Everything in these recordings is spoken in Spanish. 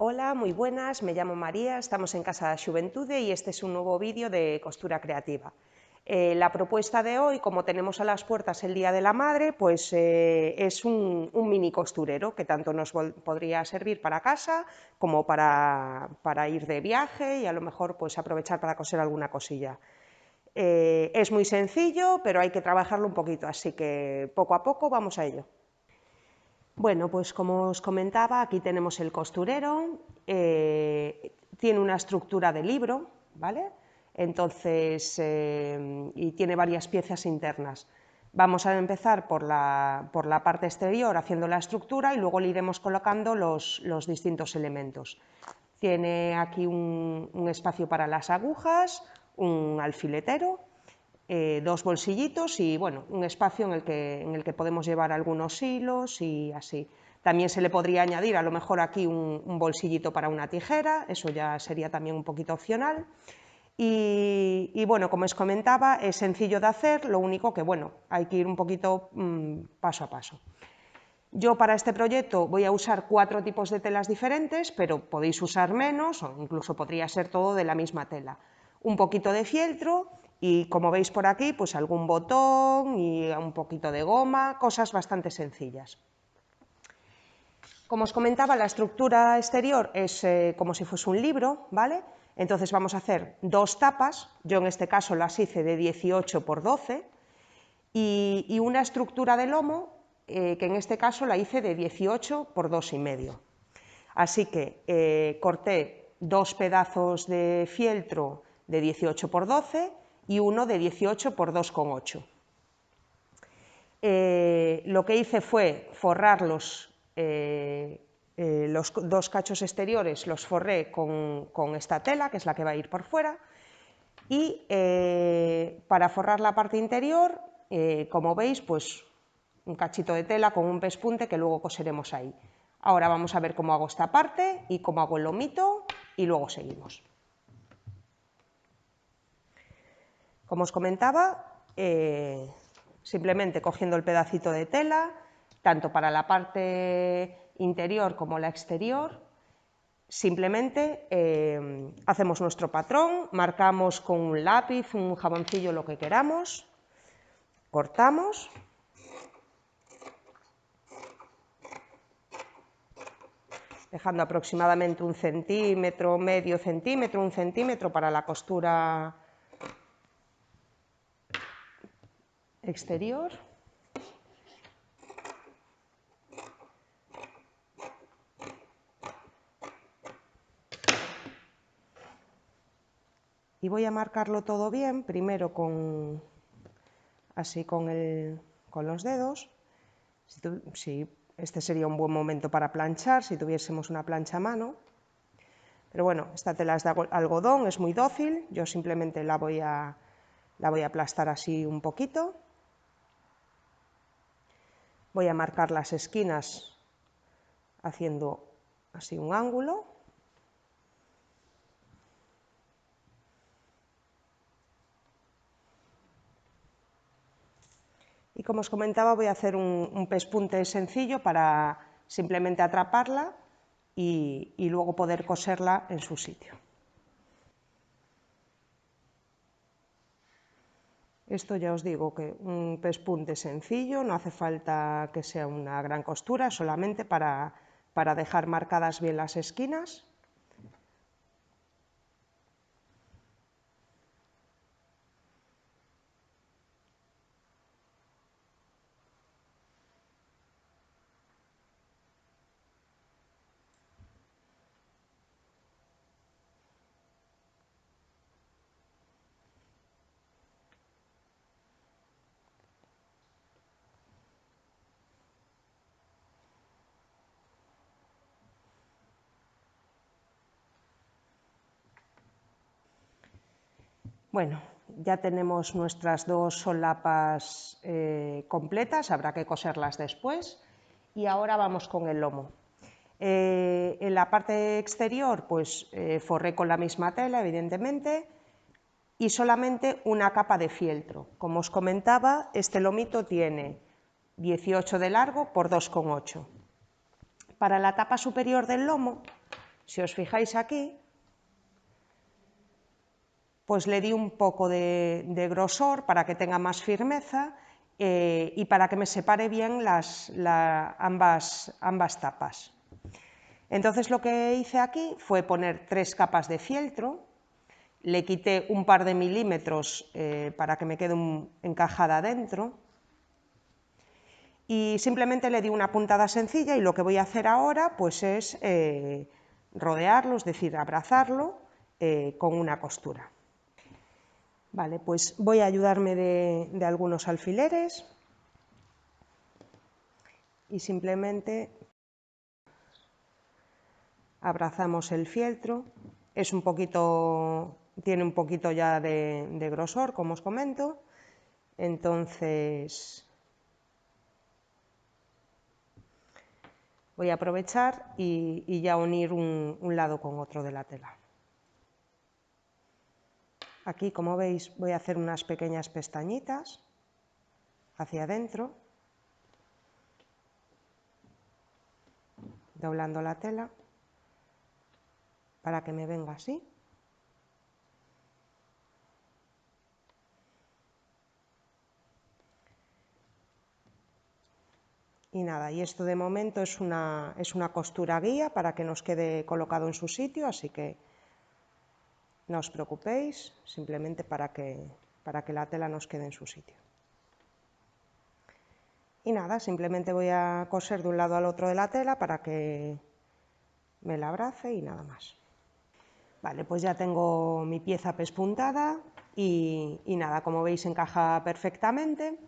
Hola, muy buenas, me llamo María, estamos en Casa da Xuventude y este es un nuevo vídeo de costura creativa. La propuesta de hoy, como tenemos a las puertas el Día de la Madre, pues es un mini costurero que tanto nos podría servir para casa como para ir de viaje y a lo mejor pues aprovechar para coser alguna cosilla. Es muy sencillo, pero hay que trabajarlo un poquito, así que poco a poco vamos a ello. Bueno, pues como os comentaba, aquí tenemos el costurero, tiene una estructura de libro, ¿vale? Entonces, y tiene varias piezas internas. Vamos a empezar por la parte exterior haciendo la estructura y luego le iremos colocando los distintos elementos. Tiene aquí un espacio para las agujas, un alfiletero, dos bolsillitos y bueno, un espacio en el que podemos llevar algunos hilos y así. También se le podría añadir a lo mejor aquí un bolsillito para una tijera, eso ya sería también un poquito opcional. Y bueno, como os comentaba, es sencillo de hacer, lo único que bueno, hay que ir un poquito paso a paso. Yo para este proyecto voy a usar 4 tipos de telas diferentes, pero podéis usar menos o incluso podría ser todo de la misma tela. Un poquito de fieltro y como veis por aquí, pues algún botón y un poquito de goma, cosas bastante sencillas. Como os comentaba, la estructura exterior es como si fuese un libro, ¿vale? Entonces vamos a hacer 2 tapas, yo en este caso las hice de 18 por 12 y una estructura de lomo que en este caso la hice de 18 por 2,5. Así que corté 2 pedazos de fieltro de 18 por 12 y uno de 18 por 2,8. Lo que hice fue forrar los 2 cachos exteriores, los forré con esta tela, que es la que va a ir por fuera, y para forrar la parte interior, como veis, pues un cachito de tela con un pespunte que luego coseremos ahí. Ahora vamos a ver cómo hago esta parte y cómo hago el lomito y luego seguimos. Como os comentaba, simplemente cogiendo el pedacito de tela, tanto para la parte interior como la exterior, simplemente hacemos nuestro patrón, marcamos con un lápiz, un jaboncillo, lo que queramos, cortamos dejando aproximadamente 1 centímetro, medio centímetro, 1 centímetro para la costura exterior. Y voy a marcarlo todo bien, primero así con los dedos. Este sería un buen momento para planchar, si tuviésemos una plancha a mano. Pero bueno, esta tela es de algodón, es muy dócil, yo simplemente la voy a aplastar así un poquito. Voy a marcar las esquinas haciendo así un ángulo. Y como os comentaba, voy a hacer un pespunte sencillo para simplemente atraparla y luego poder coserla en su sitio. Esto ya os digo que un pespunte sencillo, no hace falta que sea una gran costura, solamente para dejar marcadas bien las esquinas. Bueno, ya tenemos nuestras 2 solapas completas, habrá que coserlas después. Y ahora vamos con el lomo. En la parte exterior, pues forré con la misma tela, evidentemente, y solamente una capa de fieltro. Como os comentaba, este lomito tiene 18 de largo por 2,8. Para la tapa superior del lomo Si os fijáis aquí, pues le di un poco de grosor para que tenga más firmeza y para que me separe bien ambas tapas. Entonces lo que hice aquí fue poner 3 capas de fieltro, le quité un par de milímetros para que me quede encajada dentro y simplemente le di una puntada sencilla, y lo que voy a hacer ahora pues es rodearlo, es decir, abrazarlo con una costura. Vale, pues voy a ayudarme de algunos alfileres y simplemente abrazamos el fieltro. Tiene un poquito ya de grosor, como os comento, entonces voy a aprovechar y ya unir un lado con otro de la tela. Aquí, como veis, voy a hacer unas pequeñas pestañitas hacia adentro, doblando la tela para que me venga así. Y nada, y esto de momento es una costura guía para que nos quede colocado en su sitio, así que no os preocupéis, simplemente para que la tela nos quede en su sitio. Y nada, simplemente voy a coser de un lado al otro de la tela para que me la abrace y nada más. Vale, pues ya tengo mi pieza pespuntada y nada, como veis encaja perfectamente.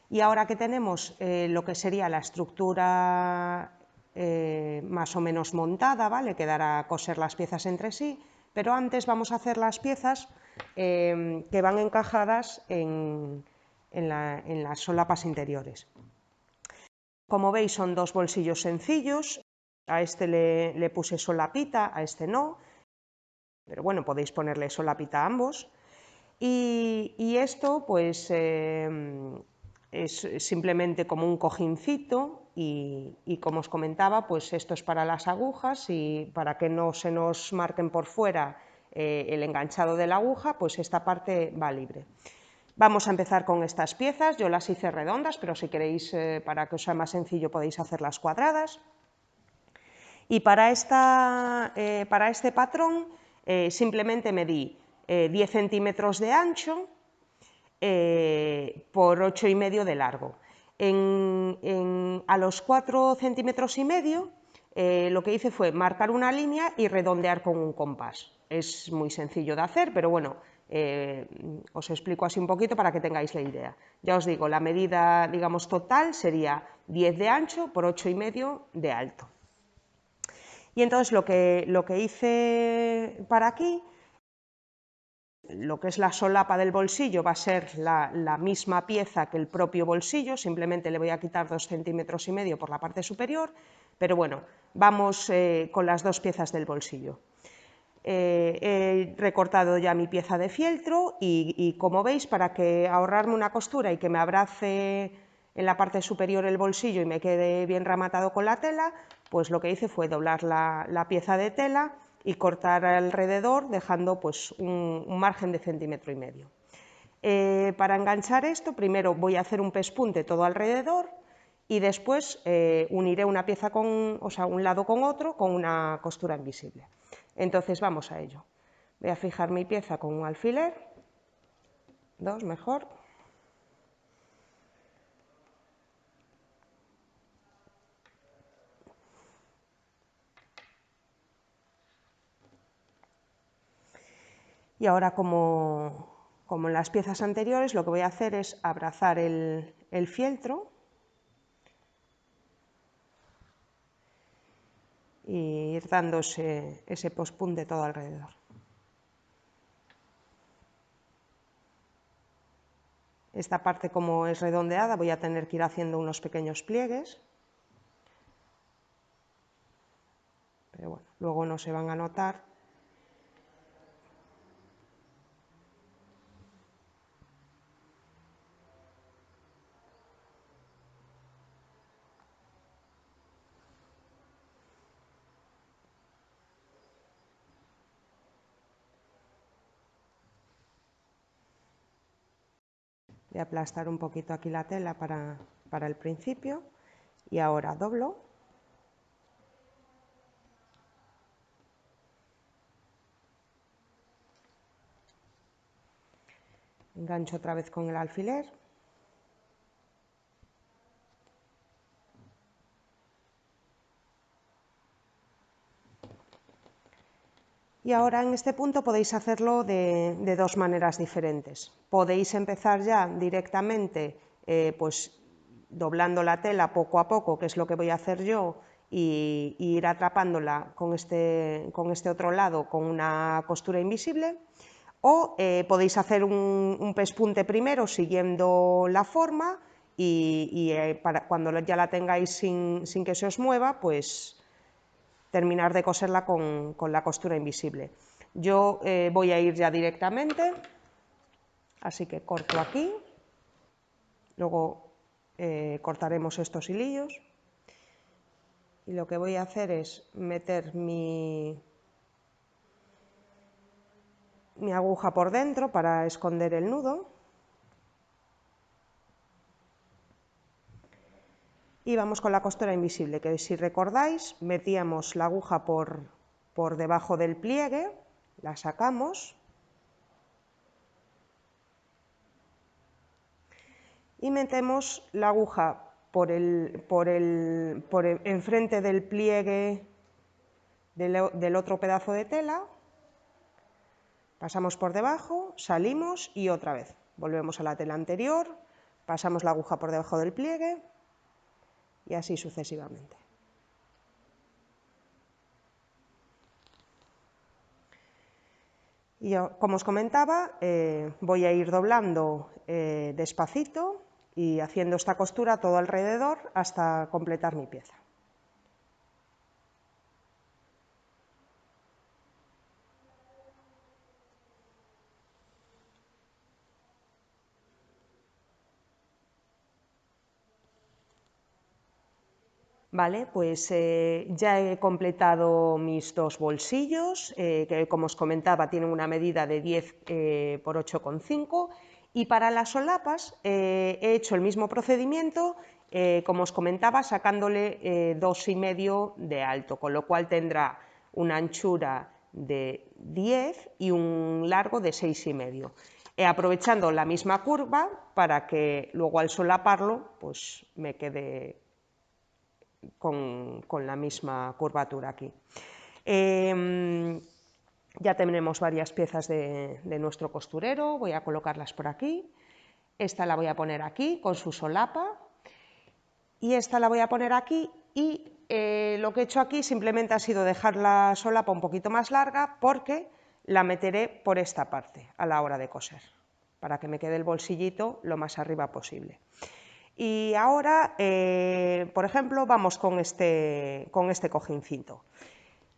Y ahora que tenemos lo que sería la estructura más o menos montada, ¿vale? Quedará coser las piezas entre sí, pero antes vamos a hacer las piezas que van encajadas en las solapas interiores. Como veis, son 2 bolsillos sencillos, a este le puse solapita, a este no, pero bueno, podéis ponerle solapita a ambos. Y esto pues es simplemente como un cojincito y como os comentaba, pues esto es para las agujas, y para que no se nos marquen por fuera el enganchado de la aguja, pues esta parte va libre. Vamos a empezar con estas piezas. Yo las hice redondas, pero si queréis, para que os sea más sencillo, podéis hacerlas cuadradas. Y para este patrón simplemente medí 10 centímetros de ancho por 8,5 de largo. A los 4,5 centímetros lo que hice fue marcar una línea y redondear con un compás. Es muy sencillo de hacer, pero bueno, os explico así un poquito para que tengáis la idea. Ya os digo, la medida, digamos, total sería 10 de ancho por 8,5 de alto. Y entonces lo que hice para aquí, lo que es la solapa del bolsillo va a ser la misma pieza que el propio bolsillo, simplemente le voy a quitar 2,5 centímetros por la parte superior, pero bueno, vamos con las 2 piezas del bolsillo. He recortado ya mi pieza de fieltro y como veis, para ahorrarme una costura y que me abrace en la parte superior el bolsillo y me quede bien rematado con la tela, pues lo que hice fue doblar la pieza de tela y cortar alrededor, dejando pues un margen de 1,5 centímetros. Para enganchar esto, primero voy a hacer un pespunte todo alrededor y después uniré una pieza un lado con otro con una costura invisible. Entonces vamos a ello. Voy a fijar mi pieza con un alfiler, 2 mejor. Y ahora, como en las piezas anteriores, lo que voy a hacer es abrazar el fieltro y ir dando ese pospunte todo alrededor. Esta parte, como es redondeada, voy a tener que ir haciendo unos pequeños pliegues, pero bueno, luego no se van a notar. Voy a aplastar un poquito aquí la tela para el principio y ahora doblo. Engancho otra vez con el alfiler. Y ahora en este punto podéis hacerlo de dos maneras diferentes. Podéis empezar ya directamente pues doblando la tela poco a poco, que es lo que voy a hacer yo, y ir atrapándola con este otro lado con una costura invisible. O podéis hacer un pespunte primero siguiendo la forma y cuando ya la tengáis sin que se os mueva, pues terminar de coserla con la costura invisible. Yo voy a ir ya directamente, así que corto aquí, luego cortaremos estos hilillos y lo que voy a hacer es meter mi aguja por dentro para esconder el nudo. Y vamos con la costura invisible, que si recordáis, metíamos la aguja por debajo del pliegue, la sacamos y metemos la aguja por enfrente del pliegue del otro pedazo de tela, pasamos por debajo, salimos y otra vez volvemos a la tela anterior, pasamos la aguja por debajo del pliegue y así sucesivamente. Y yo, como os comentaba, voy a ir doblando despacito y haciendo esta costura todo alrededor hasta completar mi pieza. Vale, pues ya he completado mis dos bolsillos, que como os comentaba tienen una medida de 10 por 8,5, y para las solapas he hecho el mismo procedimiento, como os comentaba, sacándole 2,5 de alto, con lo cual tendrá una anchura de 10 y un largo de 6,5. Aprovechando la misma curva para que luego al solaparlo pues me quede con la misma curvatura aquí. Ya tenemos varias piezas de nuestro costurero, voy a colocarlas por aquí. Esta la voy a poner aquí con su solapa y esta la voy a poner aquí y lo que he hecho aquí simplemente ha sido dejar la solapa un poquito más larga porque la meteré por esta parte a la hora de coser, para que me quede el bolsillito lo más arriba posible. Y ahora, por ejemplo, vamos con este cojincito.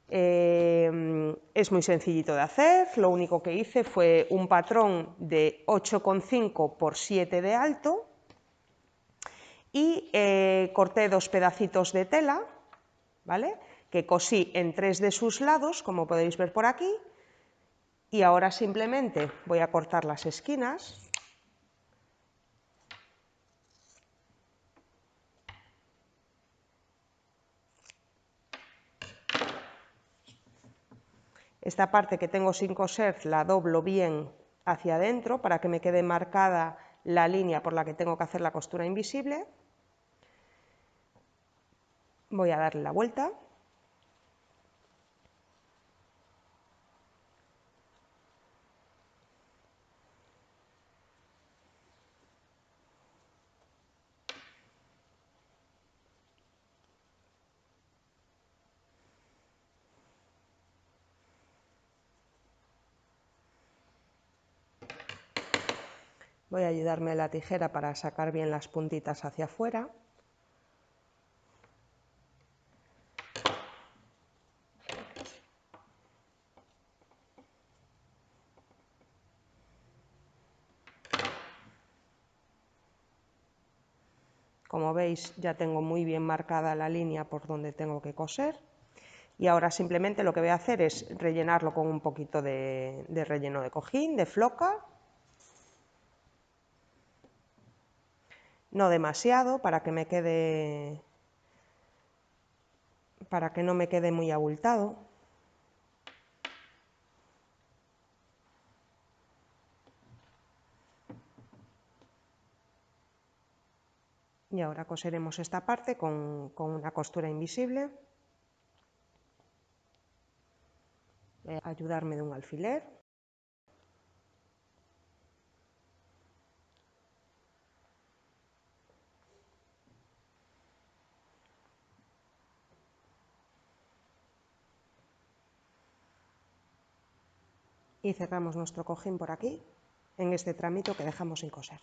Es muy sencillito de hacer, lo único que hice fue un patrón de 8,5 por 7 de alto y corté dos pedacitos de tela, ¿vale?, que cosí en 3 de sus lados, como podéis ver por aquí, y ahora simplemente voy a cortar las esquinas. Esta parte que tengo sin coser la doblo bien hacia adentro para que me quede marcada la línea por la que tengo que hacer la costura invisible. Voy a darle la vuelta. Voy a ayudarme a la tijera para sacar bien las puntitas hacia afuera. Como veis, ya tengo muy bien marcada la línea por donde tengo que coser. Y ahora simplemente lo que voy a hacer es rellenarlo con un poquito de relleno de cojín, de floca. no demasiado para que no me quede muy abultado. Y ahora coseremos esta parte con una costura invisible. Voy a ayudarme de un alfiler. Y cerramos nuestro cojín por aquí, en este tramito que dejamos sin coser.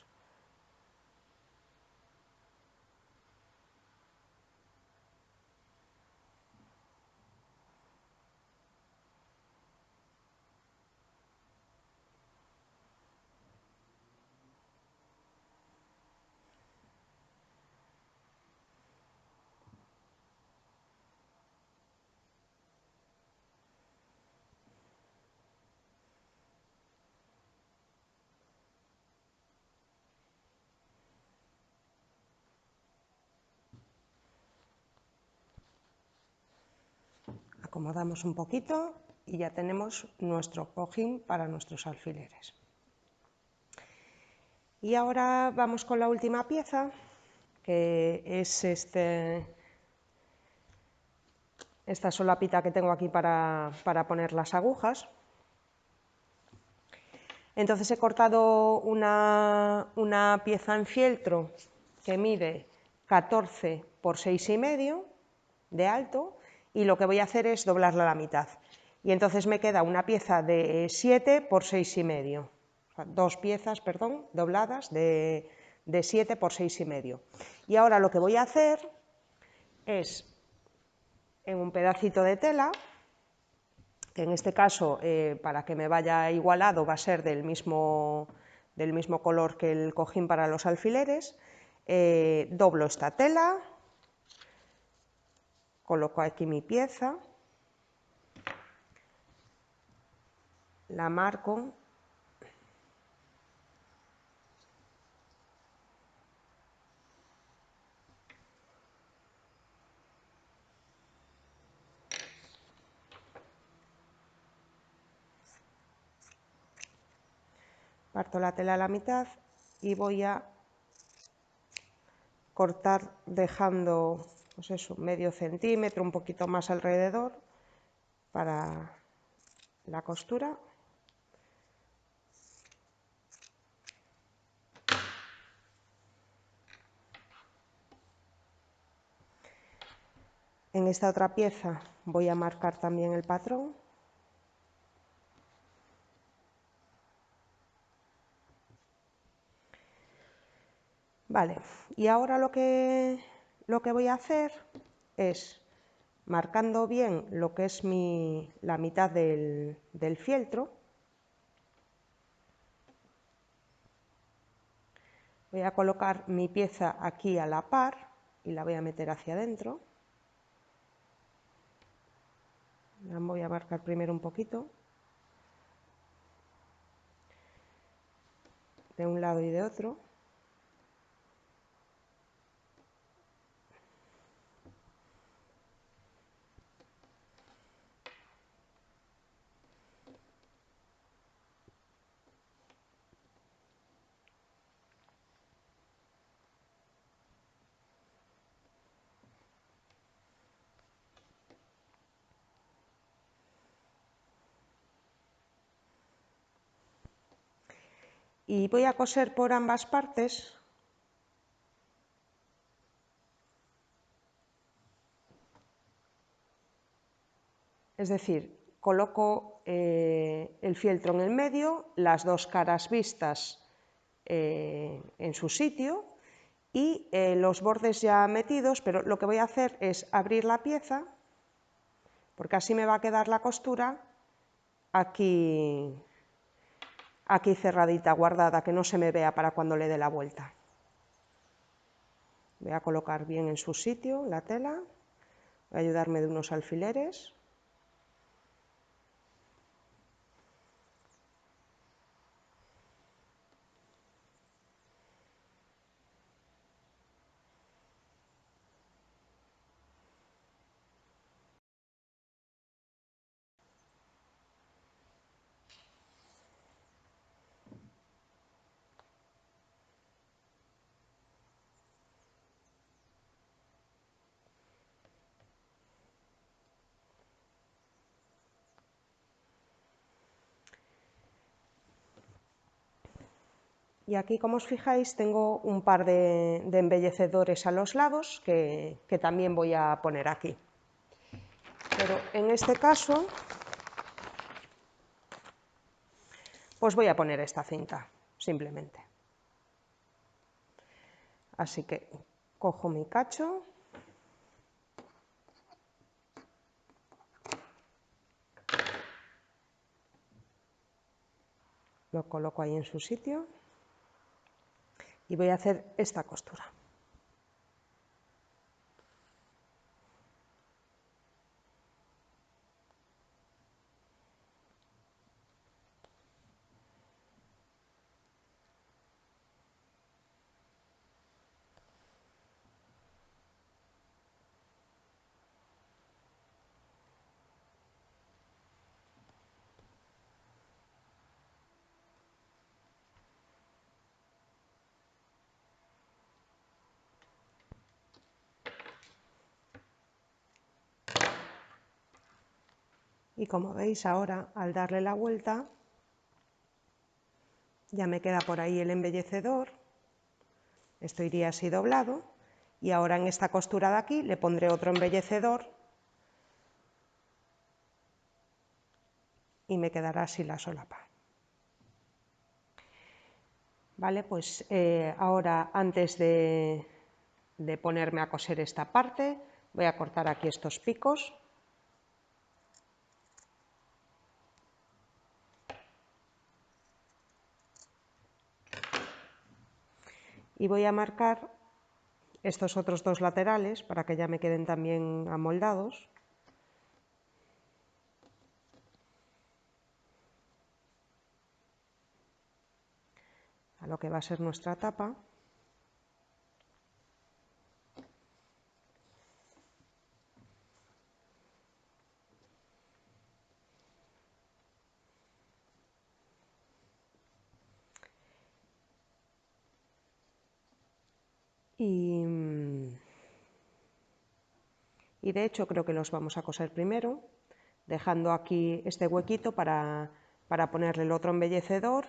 Acomodamos un poquito y ya tenemos nuestro cojín para nuestros alfileres. Y ahora vamos con la última pieza, que es esta solapita que tengo aquí para poner las agujas. Entonces he cortado una pieza en fieltro que mide 14 por 6,5 de alto, y lo que voy a hacer es doblarla a la mitad. Y entonces me queda una pieza de 7 por 6,5, o sea, dos piezas, perdón, dobladas de 7 por 6,5. Y ahora lo que voy a hacer es, en un pedacito de tela, que en este caso, para que me vaya igualado, va a ser del mismo color que el cojín para los alfileres, doblo esta tela, coloco aquí mi pieza, la marco, parto la tela a la mitad y voy a cortar dejando, pues eso, medio centímetro, un poquito más alrededor para la costura. En esta otra pieza voy a marcar también el patrón. Vale, y ahora lo que voy a hacer es, marcando bien lo que es la mitad del fieltro, voy a colocar mi pieza aquí a la par y la voy a meter hacia adentro. La voy a marcar primero un poquito, de un lado y de otro. Y voy a coser por ambas partes. Es decir, coloco el fieltro en el medio, las dos caras vistas en su sitio y los bordes ya metidos, pero lo que voy a hacer es abrir la pieza, porque así me va a quedar la costura aquí cerradita, guardada, que no se me vea para cuando le dé la vuelta. Voy a colocar bien en su sitio la tela, voy a ayudarme de unos alfileres. Y aquí, como os fijáis, tengo un par de embellecedores a los lados que también voy a poner aquí. Pero en este caso, pues voy a poner esta cinta, simplemente. Así que cojo mi cacho, lo coloco ahí en su sitio y voy a hacer esta costura. Y como veis ahora, al darle la vuelta, ya me queda por ahí el embellecedor. Esto iría así doblado. Y ahora en esta costura de aquí le pondré otro embellecedor y me quedará así la solapa. Vale, pues ahora antes de ponerme a coser esta parte, voy a cortar aquí estos picos. Y voy a marcar estos otros dos laterales para que ya me queden también amoldados. A lo que va a ser nuestra tapa. Y de hecho creo que los vamos a coser primero, dejando aquí este huequito para ponerle el otro embellecedor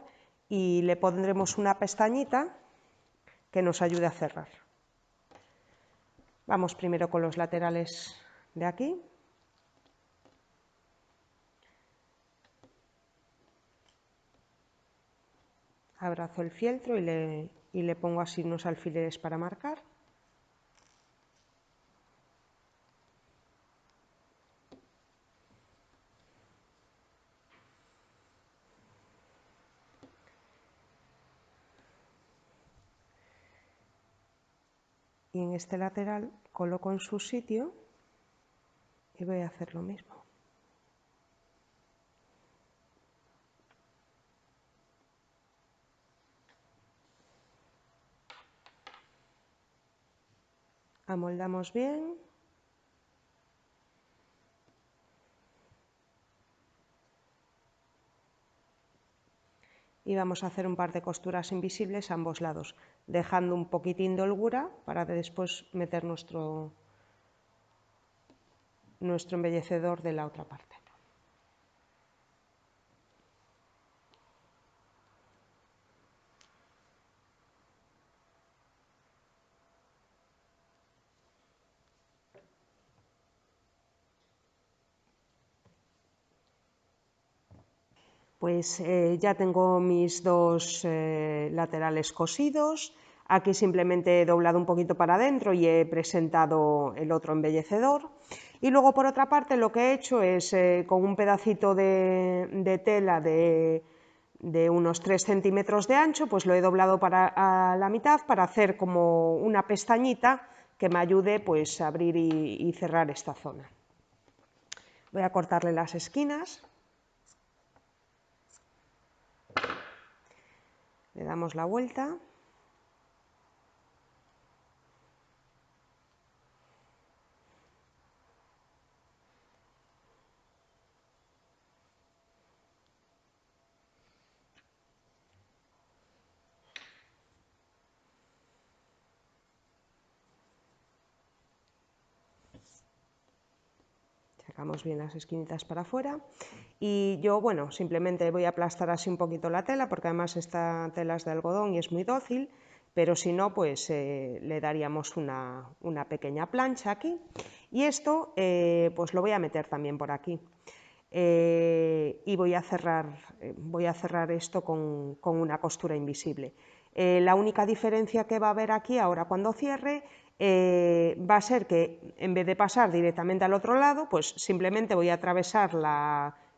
y le pondremos una pestañita que nos ayude a cerrar. Vamos primero con los laterales de aquí. Abrazo el fieltro y le pongo así unos alfileres para marcar. Y en este lateral coloco en su sitio y voy a hacer lo mismo. Amoldamos bien. Y vamos a hacer un par de costuras invisibles a ambos lados, dejando un poquitín de holgura para después meter nuestro embellecedor de la otra parte. Pues ya tengo mis dos laterales cosidos. Aquí simplemente he doblado un poquito para adentro y he presentado el otro embellecedor. Y luego por otra parte lo que he hecho es con un pedacito de tela de unos 3 centímetros de ancho, pues lo he doblado a la mitad para hacer como una pestañita que me ayude pues a abrir y cerrar esta zona. Voy a cortarle las esquinas. Le damos la vuelta. sacamos bien las esquinitas para afuera. Y yo, bueno, simplemente voy a aplastar así un poquito la tela, porque además esta tela es de algodón y es muy dócil, pero si no, pues le daríamos una pequeña plancha aquí. Y esto, pues lo voy a meter también por aquí. Y voy a cerrar esto con una costura invisible. La única diferencia que va a haber aquí ahora cuando cierre va a ser que en vez de pasar directamente al otro lado, pues simplemente voy a atravesar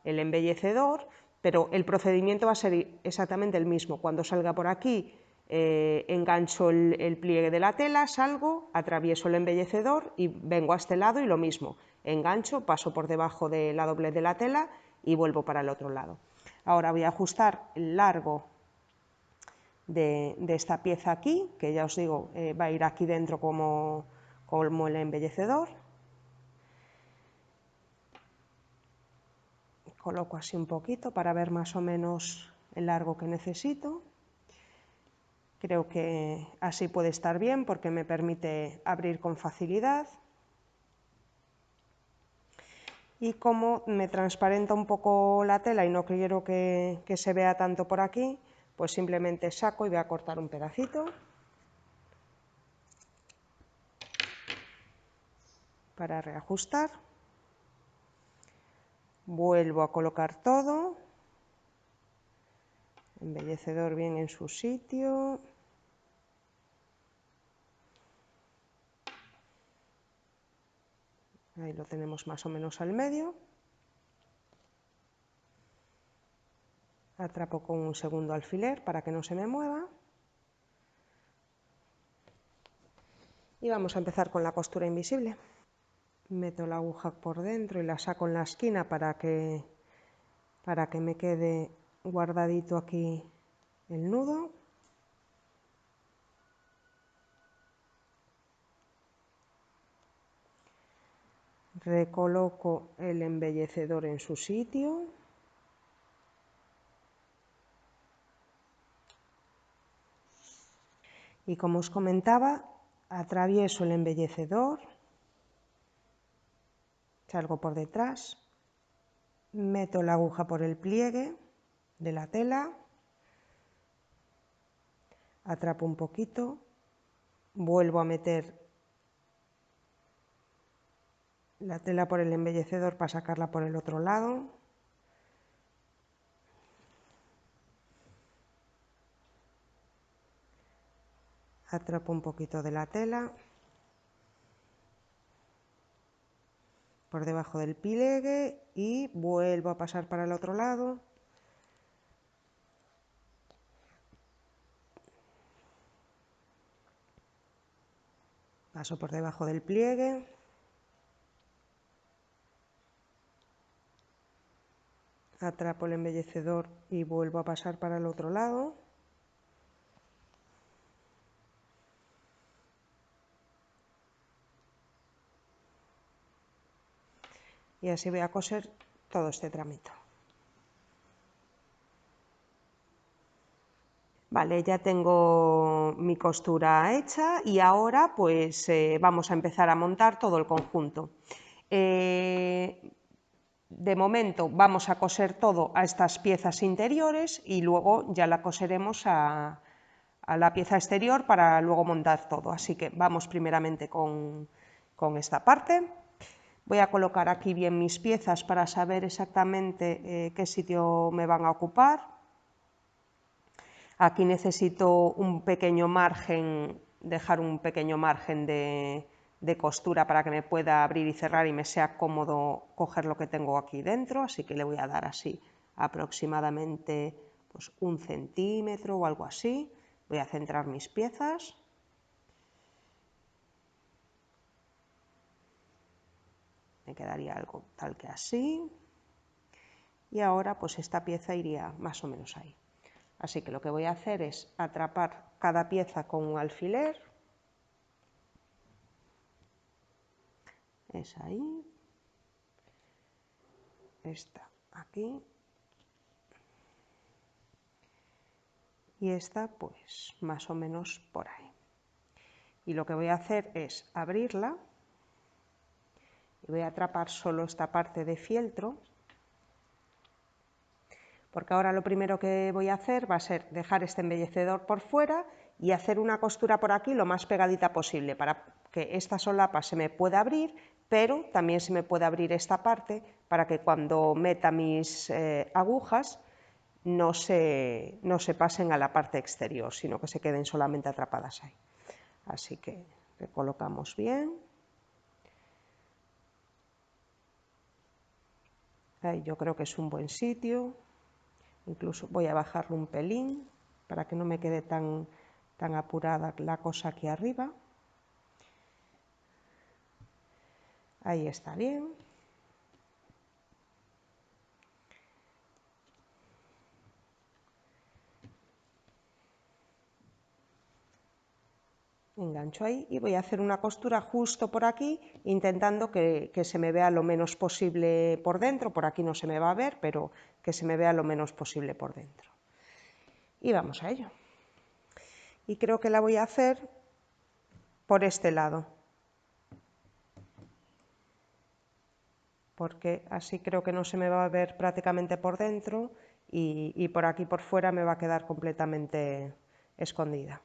el embellecedor, pero el procedimiento va a ser exactamente el mismo. Cuando salga por aquí, engancho el pliegue de la tela, salgo, atravieso el embellecedor y vengo a este lado y lo mismo. Engancho, paso por debajo de la doblez de la tela y vuelvo para el otro lado. Ahora voy a ajustar el largo de esta pieza aquí, que ya os digo, va a ir aquí dentro como el embellecedor. Coloco así un poquito para ver más o menos el largo que necesito. Creo que así puede estar bien porque me permite abrir con facilidad. Y como me transparenta un poco la tela y no quiero que se vea tanto por aquí, pues simplemente saco y voy a cortar un pedacito para reajustar. Vuelvo a colocar todo, embellecedor bien en su sitio. Ahí lo tenemos más o menos al medio. Atrapo con un segundo alfiler para que no se me mueva. Y vamos a empezar con la costura invisible. Meto la aguja por dentro y la saco en la esquina para que me quede guardadito aquí el nudo. Recoloco el embellecedor en su sitio. Y como os comentaba, atravieso el embellecedor, salgo por detrás, meto la aguja por el pliegue de la tela, atrapo un poquito, vuelvo a meter la tela por el embellecedor para sacarla por el otro lado. Atrapo un poquito de la tela por debajo del pliegue y vuelvo a pasar para el otro lado. Paso por debajo del pliegue. Atrapo el embellecedor y vuelvo a pasar para el otro lado. Y así voy a coser todo este tramito. Vale, ya tengo mi costura hecha y ahora pues vamos a empezar a montar todo el conjunto. De momento vamos a coser todo a estas piezas interiores y luego ya la coseremos a la pieza exterior para luego montar todo. Así que vamos primeramente con esta parte. Voy a colocar aquí bien mis piezas para saber exactamente qué sitio me van a ocupar. Aquí necesito un pequeño margen, dejar un pequeño margen de costura para que me pueda abrir y cerrar y me sea cómodo coger lo que tengo aquí dentro, así que le voy a dar así aproximadamente pues 1 centímetro o algo así. Voy a centrar mis piezas. Me quedaría algo tal que así. Y ahora pues esta pieza iría más o menos ahí. Así que lo que voy a hacer es atrapar cada pieza con un alfiler. Es ahí. Esta aquí. Y esta pues más o menos por ahí. Y lo que voy a hacer es abrirla y voy a atrapar solo esta parte de fieltro, porque ahora lo primero que voy a hacer va a ser dejar este embellecedor por fuera y hacer una costura por aquí lo más pegadita posible para que esta solapa se me pueda abrir, pero también se me puede abrir esta parte para que cuando meta mis agujas no se pasen a la parte exterior, sino que se queden solamente atrapadas ahí. Así que recolocamos bien. Ahí yo creo que es un buen sitio. Incluso voy a bajarlo un pelín para que no me quede tan apurada la cosa aquí arriba. Ahí está bien. Engancho ahí y voy a hacer una costura justo por aquí, intentando que se me vea lo menos posible por dentro. Por aquí no se me va a ver, pero que se me vea lo menos posible por dentro. Y vamos a ello. Y creo que la voy a hacer por este lado, porque así creo que no se me va a ver prácticamente por dentro y por aquí por fuera me va a quedar completamente escondida.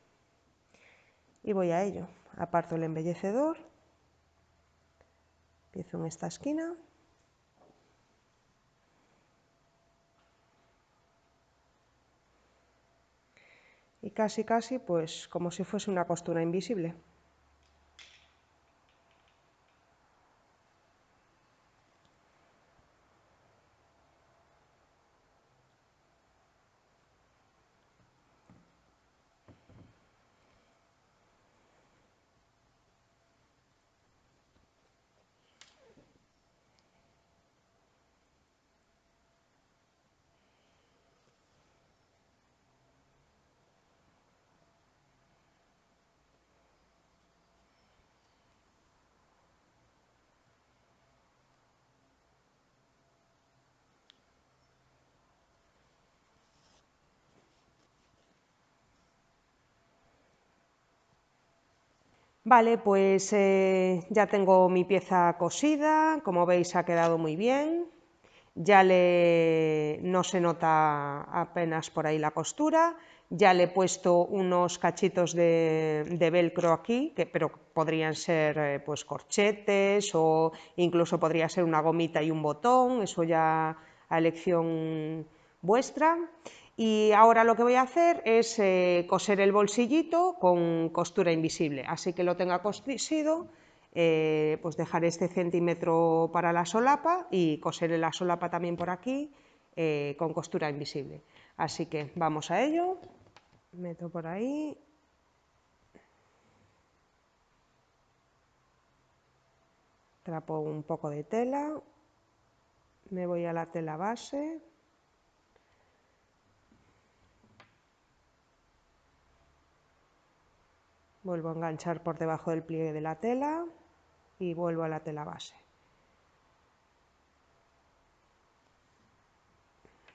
Y voy a ello. Aparto el embellecedor, empiezo en esta esquina. Y casi pues como si fuese una costura invisible. Vale, pues ya tengo mi pieza cosida, como veis ha quedado muy bien, no se nota apenas por ahí la costura, ya le he puesto unos cachitos de velcro aquí, pero podrían ser pues corchetes o incluso podría ser una gomita y un botón, eso ya a elección vuestra. Y ahora lo que voy a hacer es coser el bolsillito con costura invisible, así que lo tenga cosido, pues dejar este centímetro para la solapa y coser la solapa también por aquí con costura invisible. Así que vamos a ello, meto por ahí. Trapo un poco de tela, me voy a la tela base. Vuelvo a enganchar por debajo del pliegue de la tela y vuelvo a la tela base.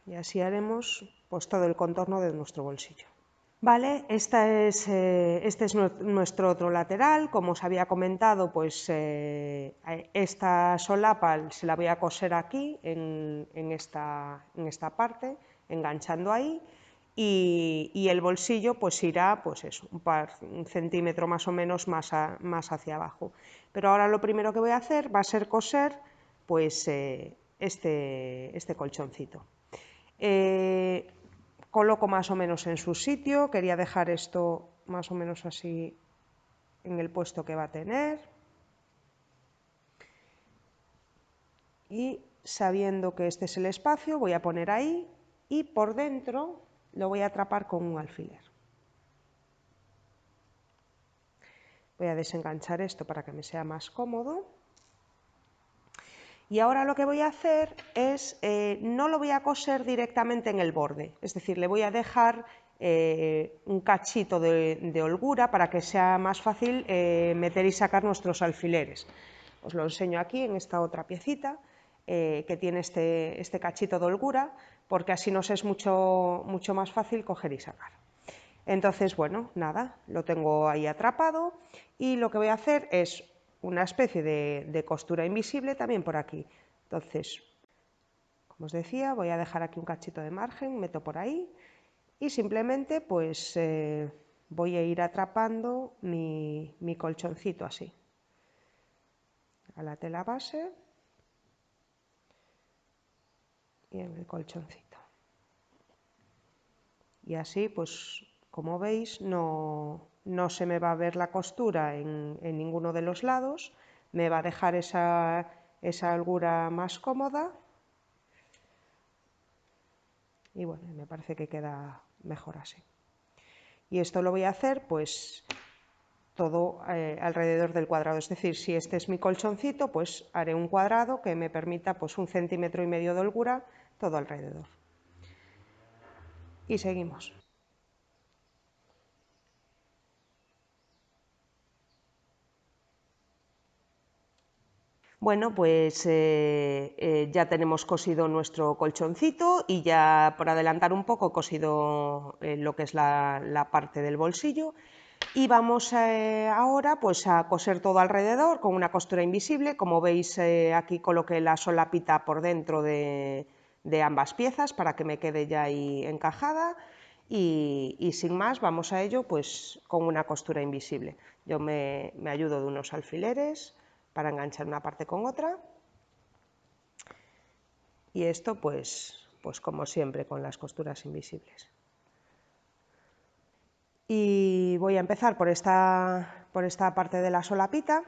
Y así haremos pues todo el contorno de nuestro bolsillo. Vale, este es nuestro otro lateral. Como os había comentado, pues esta solapa se la voy a coser aquí, en esta parte, enganchando ahí, y el bolsillo pues irá pues eso, un centímetro más o menos más hacia abajo. Pero ahora lo primero que voy a hacer va a ser coser pues este colchoncito. Coloco más o menos en su sitio, quería dejar esto más o menos así en el puesto que va a tener. Y sabiendo que este es el espacio, voy a poner ahí y por dentro lo voy a atrapar con un alfiler. Voy a desenganchar esto para que me sea más cómodo. Y ahora lo que voy a hacer es, no lo voy a coser directamente en el borde, es decir, le voy a dejar un cachito de holgura para que sea más fácil meter y sacar nuestros alfileres. Os lo enseño aquí en esta otra piecita que tiene este cachito de holgura, porque así nos es mucho más fácil coger y sacar. Entonces, bueno, nada, lo tengo ahí atrapado y lo que voy a hacer es una especie de costura invisible también por aquí. Entonces, como os decía, voy a dejar aquí un cachito de margen, meto por ahí y simplemente pues voy a ir atrapando mi colchoncito así, a la tela base y en el colchoncito. Y así, pues como veis, no se me va a ver la costura en ninguno de los lados, me va a dejar esa holgura más cómoda y bueno, me parece que queda mejor así. Y esto lo voy a hacer pues todo alrededor del cuadrado, es decir, si este es mi colchoncito, pues haré un cuadrado que me permita pues 1,5 centímetros de holgura todo alrededor. Y seguimos. Bueno, pues ya tenemos cosido nuestro colchoncito y ya por adelantar un poco he cosido lo que es la parte del bolsillo y vamos ahora pues a coser todo alrededor con una costura invisible. Como veis aquí coloqué la solapita por dentro de ambas piezas para que me quede ya ahí encajada y sin más vamos a ello pues con una costura invisible. Yo me ayudo de unos alfileres para enganchar una parte con otra y esto pues como siempre con las costuras invisibles. Y voy a empezar por esta parte de la solapita.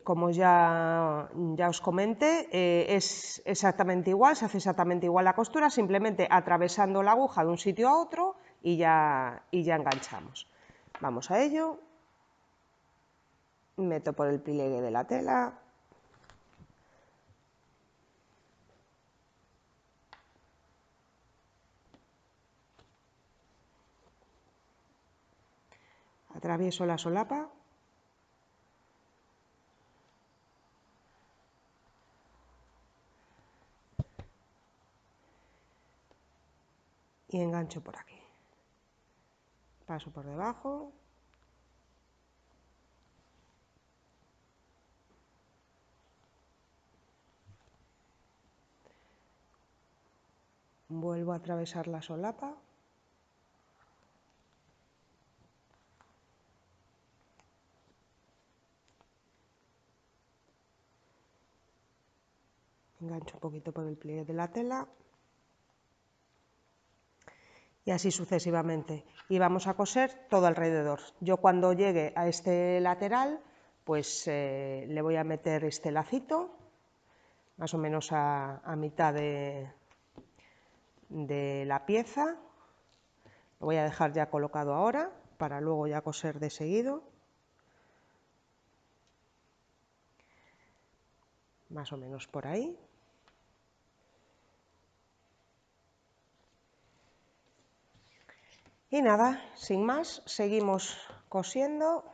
Como ya os comenté, es exactamente igual, se hace exactamente igual la costura, simplemente atravesando la aguja de un sitio a otro y ya enganchamos. Vamos a ello. Meto por el pliegue de la tela. Atravieso la solapa. Y engancho por aquí. Paso por debajo. Vuelvo a atravesar la solapa. Engancho un poquito por el pliegue de la tela. Y así sucesivamente. Y vamos a coser todo alrededor. Yo cuando llegue a este lateral, pues le voy a meter este lacito, más o menos a mitad de la pieza. Lo voy a dejar ya colocado ahora, para luego ya coser de seguido. Más o menos por ahí. Y nada, sin más, seguimos cosiendo.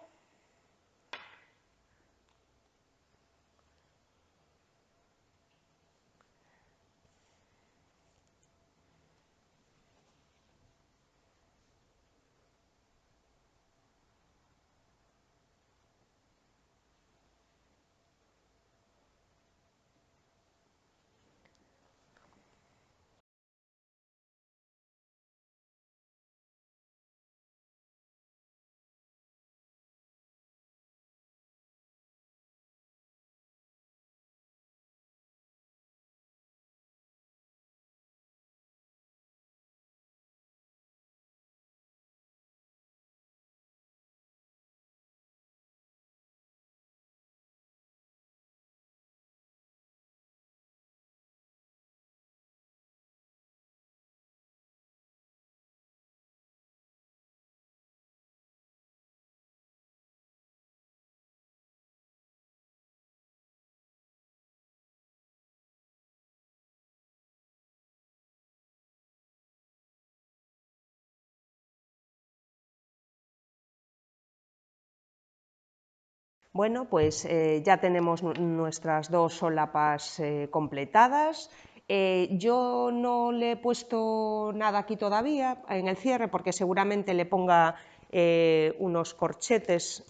Bueno, pues ya tenemos nuestras dos solapas completadas. Yo no le he puesto nada aquí todavía en el cierre porque seguramente le ponga unos corchetes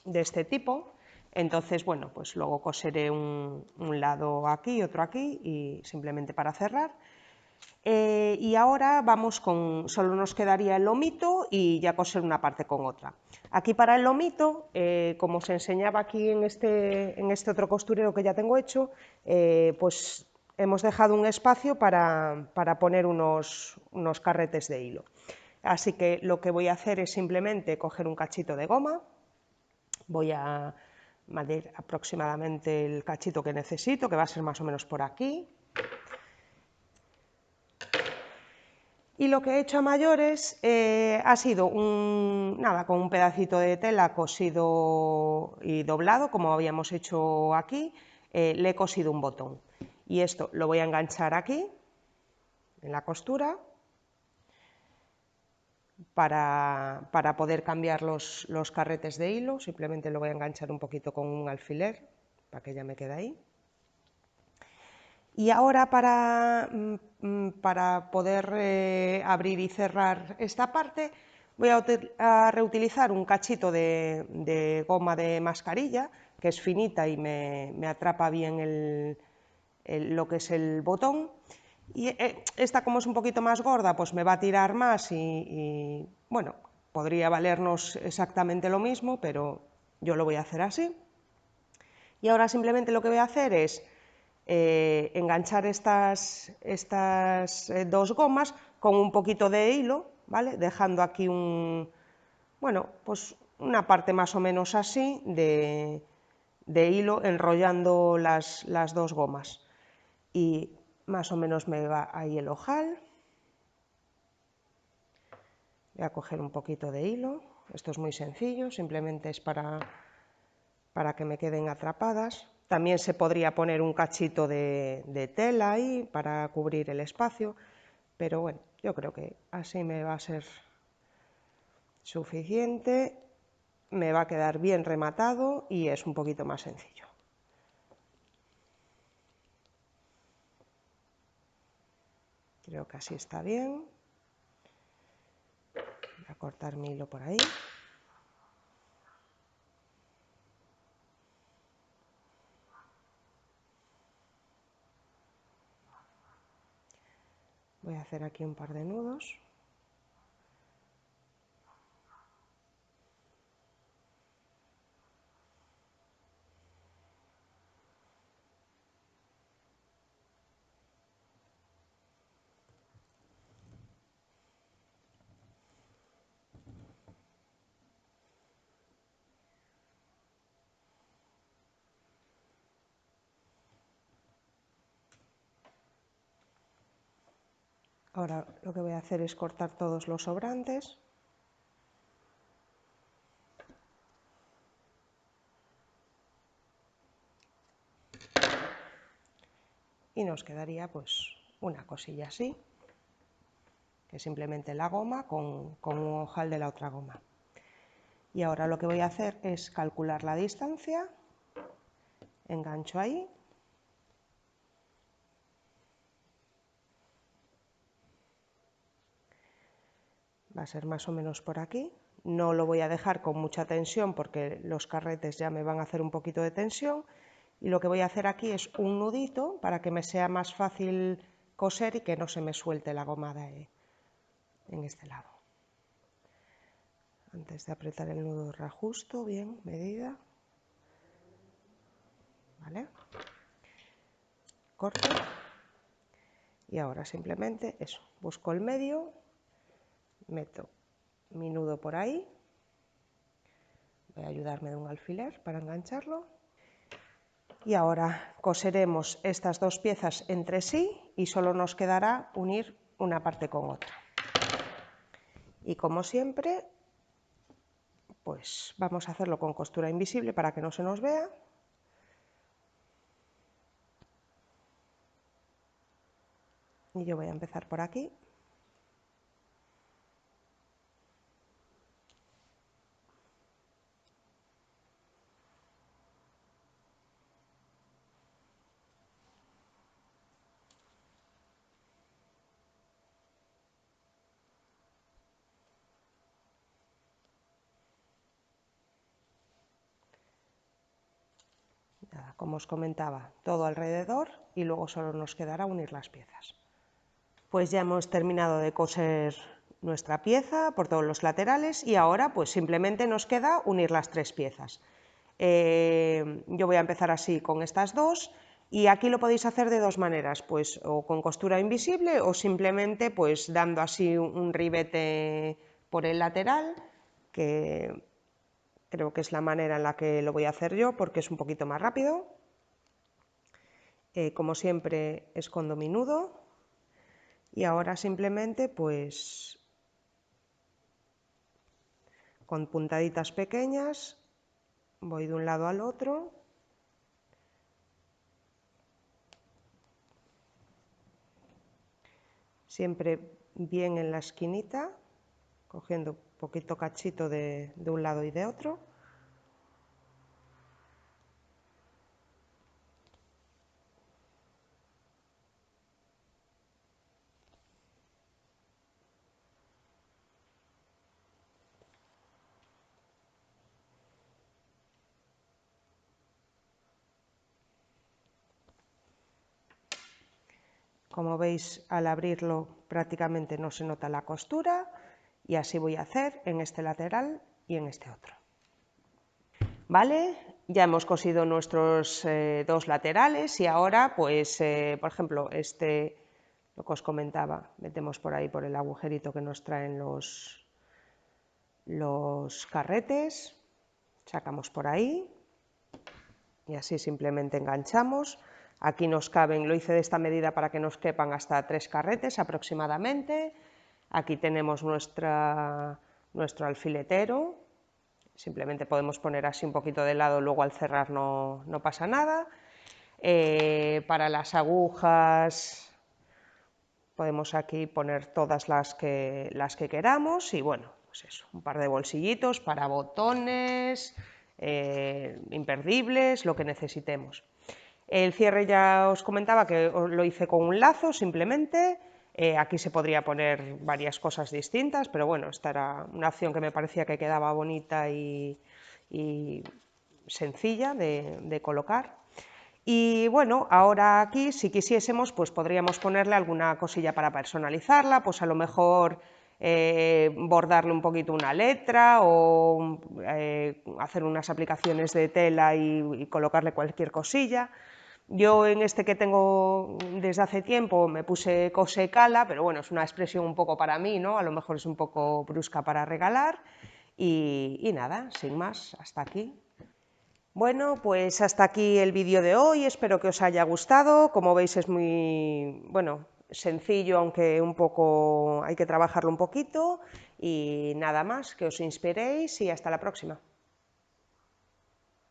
de este tipo. Entonces, bueno, pues luego coseré un lado aquí, otro aquí, y simplemente para cerrar. Y ahora vamos con, solo nos quedaría el lomito y ya coser una parte con otra. Aquí para el lomito, como os enseñaba aquí en este otro costurero que ya tengo hecho, pues hemos dejado un espacio para poner unos carretes de hilo. Así que lo que voy a hacer es simplemente coger un cachito de goma, voy a medir aproximadamente el cachito que necesito, que va a ser más o menos por aquí. Y lo que he hecho a mayores ha sido nada, con un pedacito de tela cosido y doblado, como habíamos hecho aquí, le he cosido un botón. Y esto lo voy a enganchar aquí, en la costura, para poder cambiar los carretes de hilo. Simplemente lo voy a enganchar un poquito con un alfiler, para que ya me quede ahí. Y ahora para poder abrir y cerrar esta parte voy a reutilizar un cachito de goma de mascarilla, que es finita y me atrapa bien lo que es el botón. Y esta, como es un poquito más gorda, pues me va a tirar más y bueno, podría valernos exactamente lo mismo, pero yo lo voy a hacer así. Y ahora simplemente lo que voy a hacer es enganchar estas dos gomas con un poquito de hilo, ¿vale? Dejando aquí bueno, pues una parte más o menos así de hilo, enrollando las dos gomas. Y más o menos me va ahí el ojal. Voy a coger un poquito de hilo. Esto es muy sencillo, simplemente es para que me queden atrapadas. También se podría poner un cachito de tela ahí para cubrir el espacio, pero bueno, yo creo que así me va a ser suficiente, me va a quedar bien rematado y es un poquito más sencillo. Creo que así está bien. Voy a cortar mi hilo por ahí. Voy a hacer aquí un par de nudos. Ahora lo que voy a hacer es cortar todos los sobrantes. Y nos quedaría pues una cosilla así, que es simplemente la goma con un ojal de la otra goma. Y ahora lo que voy a hacer es calcular la distancia, engancho ahí, va a ser más o menos por aquí. No lo voy a dejar con mucha tensión porque los carretes ya me van a hacer un poquito de tensión. Y lo que voy a hacer aquí es un nudito para que me sea más fácil coser y que no se me suelte la goma en este lado. Antes de apretar el nudo reajusto bien, medida. ¿Vale? Corto. Y ahora simplemente eso, busco el medio, meto mi nudo por ahí. Voy a ayudarme de un alfiler para engancharlo. Y ahora coseremos estas dos piezas entre sí y solo nos quedará unir una parte con otra. Y como siempre, pues vamos a hacerlo con costura invisible para que no se nos vea. Y yo voy a empezar por aquí. como os comentaba, todo alrededor y luego solo nos quedará unir las piezas. Pues ya hemos terminado de coser nuestra pieza por todos los laterales y ahora pues simplemente nos queda unir las 3 piezas. Yo voy a empezar así con estas dos y aquí lo podéis hacer de 2 maneras, pues o con costura invisible o simplemente pues dando así un ribete por el lateral, que creo que es la manera en la que lo voy a hacer yo porque es un poquito más rápido. Como siempre escondo mi nudo y ahora simplemente pues con puntaditas pequeñas voy de un lado al otro siempre bien en la esquinita, cogiendo poquito cachito de un lado y de otro. Como veis, al abrirlo prácticamente no se nota la costura y así voy a hacer en este lateral y en este otro. ¿Vale? Ya hemos cosido nuestros 2 laterales y ahora, pues, por ejemplo, lo que os comentaba, metemos por ahí por el agujerito que nos traen los carretes, sacamos por ahí y así simplemente enganchamos. Aquí nos caben, lo hice de esta medida para que nos quepan hasta 3 carretes aproximadamente. Aquí tenemos nuestro alfiletero, simplemente podemos poner así un poquito de lado, luego al cerrar no pasa nada. Para las agujas podemos aquí poner todas las que queramos y bueno, pues eso, un par de bolsillitos para botones, imperdibles, lo que necesitemos. El cierre ya os comentaba que lo hice con un lazo simplemente, aquí se podría poner varias cosas distintas, pero bueno, esta era una opción que me parecía que quedaba bonita y sencilla de colocar. Y bueno, ahora aquí, si quisiésemos, pues podríamos ponerle alguna cosilla para personalizarla, pues a lo mejor bordarle un poquito una letra o hacer unas aplicaciones de tela y colocarle cualquier cosilla. Yo en este que tengo desde hace tiempo me puse cose cala, pero bueno, es una expresión un poco para mí, ¿no? A lo mejor es un poco brusca para regalar y nada, sin más, hasta aquí. Bueno, pues hasta aquí el vídeo de hoy, espero que os haya gustado. Como veis es muy, bueno, sencillo, aunque un poco hay que trabajarlo un poquito. Y nada más, que os inspiréis y hasta la próxima.